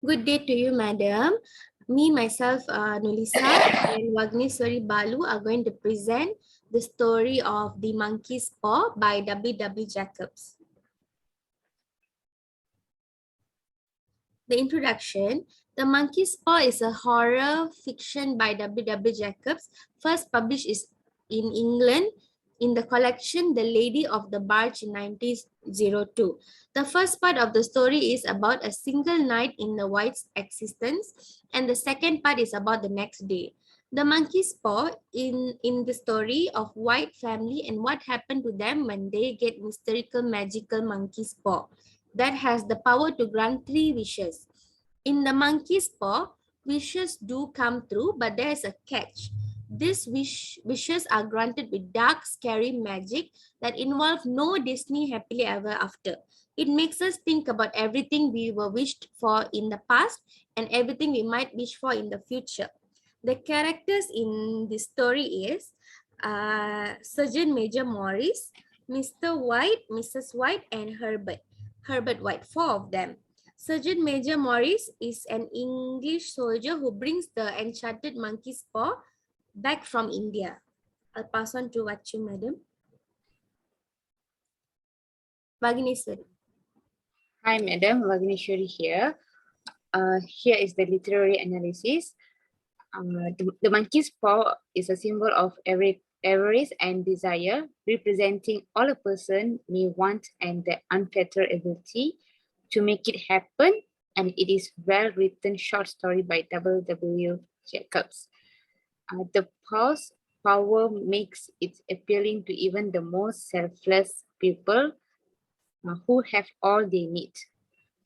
Good day to you, madam. Me, myself, Nulisa and Wagneswari Balu are going to present the story of The Monkey's Paw by W. W. Jacobs. The introduction. The Monkey's Paw is a horror fiction by W. W. Jacobs, first published in England in the collection The Lady of the Barge in 1902. The first part of the story is about a single night in the White's existence, and the second part is about the next day. The monkey's paw in the story of White family and what happened to them when they get mystical magical monkey's paw that has the power to grant 3 wishes. In the monkey's paw, wishes do come true, but there is a catch. These wishes are granted with dark, scary magic that involve no Disney happily ever after. It makes us think about everything we were wished for in the past and everything we might wish for in the future. The characters in this story is Sergeant Major Morris, Mr. White, Mrs. White, and Herbert White, 4 of them. Sergeant Major Morris is an English soldier who brings the enchanted monkey's paw back from India. I'll pass on to Vachu, madam. Bhagineswari. Hi, Madam Vagneshwari here. Here is the literary analysis. The monkey's paw is a symbol of avarice and desire, representing all a person may want and the unfettered ability to make it happen. And it is well-written short story by W. W. Jacobs. The paw's power makes it appealing to even the most selfless people who have all they need.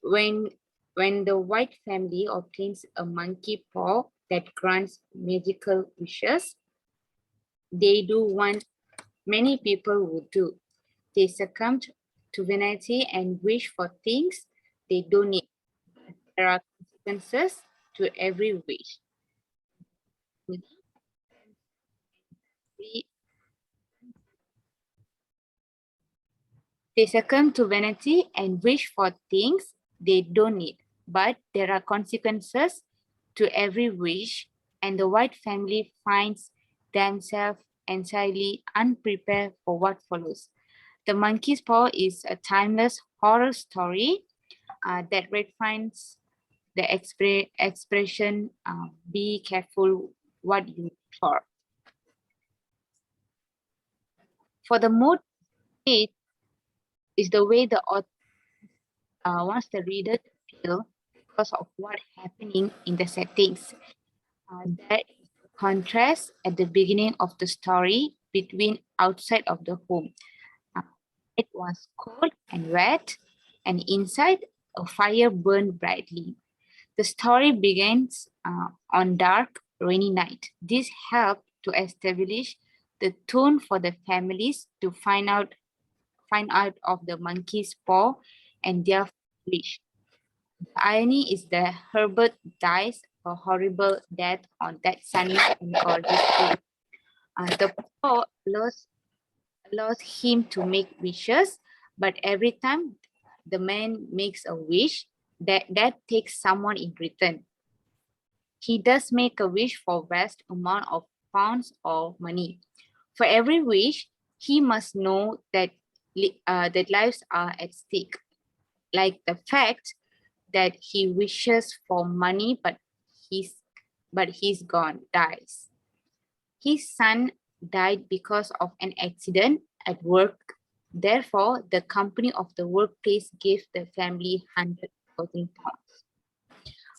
When the White family obtains a monkey paw that grants magical wishes, they do what many people would do. They succumb to vanity and wish for things they don't need. There are consequences to every wish. They succumb to vanity and wish for things they don't need. But there are consequences to every wish, and the White family finds themselves entirely unprepared for what follows. The Monkey's Paw is a timeless horror story that refines the expression, be careful what you wish for. For the mood, it is the way the author wants the reader to feel because of what happening in the settings. There is a contrast at the beginning of the story between outside of the home. It was cold and wet, and inside a fire burned brightly. The story begins on dark, rainy night. This helped to establish the tone for the families to find out of the monkey's paw and their wish. The irony is that Herbert dies a horrible death on that sunny and gorgeous day. The paw allows him to make wishes, but every time the man makes a wish, that takes someone in return. He does make a wish for vast amount of pounds or money. For every wish, he must know that lives are at stake, like the fact that he wishes for money, but he's gone, dies. His son died because of an accident at work. Therefore, the company of the workplace gave the family 100,000 pounds.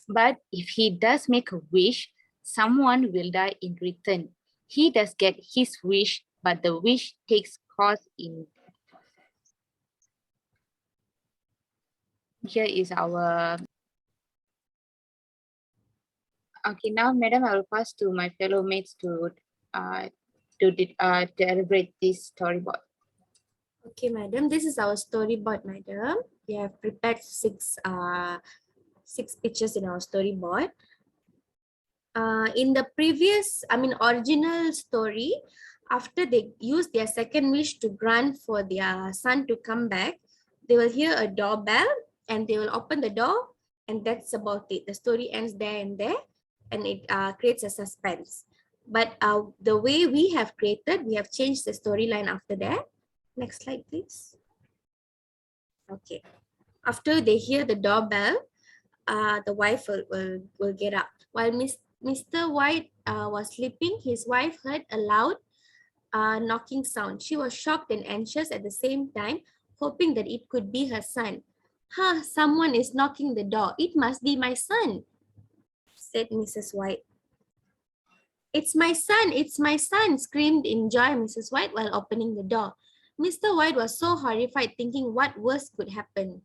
But if he does make a wish, someone will die in return. He does get his wish, but the wish takes cost in that process. Here is our... Okay, now, madam, I will pass to my fellow mates to elaborate this storyboard. Okay, madam. This is our storyboard, madam. We have prepared six pictures in our storyboard. In the original story, after they use their second wish to grant for their son to come back, they will hear a doorbell and they will open the door And that's about it. The story ends there and there, and it creates a suspense. But the way we have created, we have changed the storyline after that. Next slide, please. Okay. After they hear the doorbell, the wife will get up. While Mr. White was sleeping, his wife heard a loud knocking sound. She was shocked and anxious at the same time, hoping that it could be her son. "Huh, someone is knocking the door. It must be my son," said Mrs. White. It's my son," screamed in joy Mrs. White while opening the door. Mr. White was so horrified, thinking what worse could happen.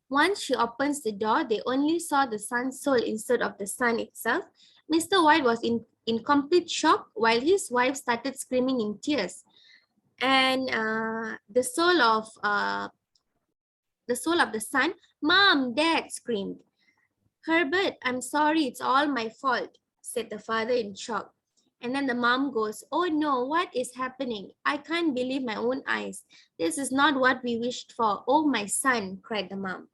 Once she opens the door, they only saw the son's soul instead of the son itself. Mr. White was in complete shock while his wife started screaming in tears. And the soul of the son, "Mom, Dad," screamed. "Herbert, I'm sorry, it's all my fault," said the father in shock. And then the mom goes, "Oh no, what is happening? I can't believe my own eyes. This is not what we wished for. Oh, my son," cried the mom.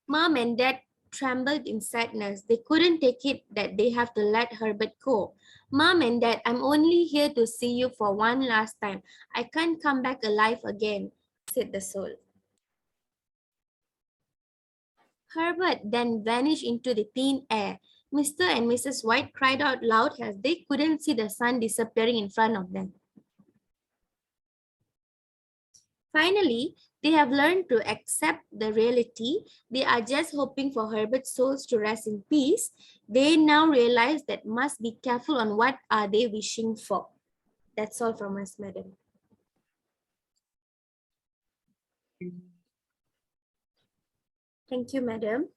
Mom and Dad trembled in sadness. They couldn't take it that they have to let Herbert go. "Mom and Dad, I'm only here to see you for one last time. I can't come back alive again," said the soul. Herbert then vanished into the thin air. Mr. and Mrs. White cried out loud as they couldn't see the sun disappearing in front of them. Finally, they have learned to accept the reality. They are just hoping for Herbert's souls to rest in peace. They now realize that must be careful on what are they wishing for. That's all from us, madam. Thank you, madam.